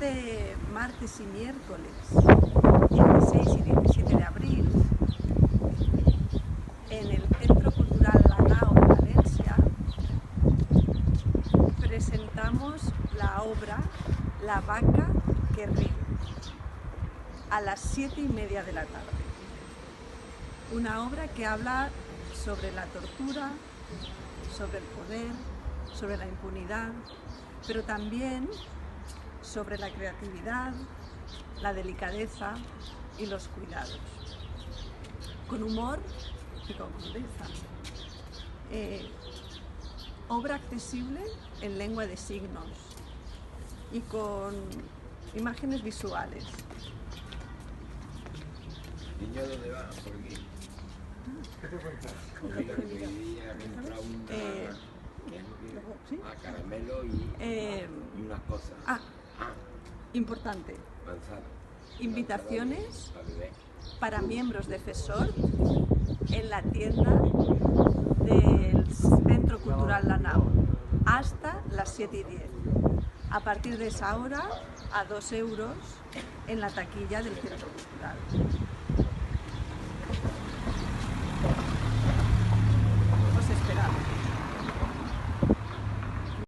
Este martes y miércoles, 16 y 17 de abril, en el Centro Cultural La Nau de Valencia, presentamos la obra La vaca que ríe, a las 7:30 de la tarde. Una obra que habla sobre la tortura, sobre el poder, sobre la impunidad, pero también sobre la creatividad, la delicadeza y los cuidados. Con humor y con crudeza. Obra accesible en lengua de signos y con imágenes visuales. ¿Niño dónde va? ¿Por aquí? Caramelo y unas cosas. Importante. Manzana. Invitaciones para miembros de FESORT en la tienda del Centro Cultural La Nau hasta las 7:10. A partir de esa hora, a 2 euros en la taquilla del Centro Cultural.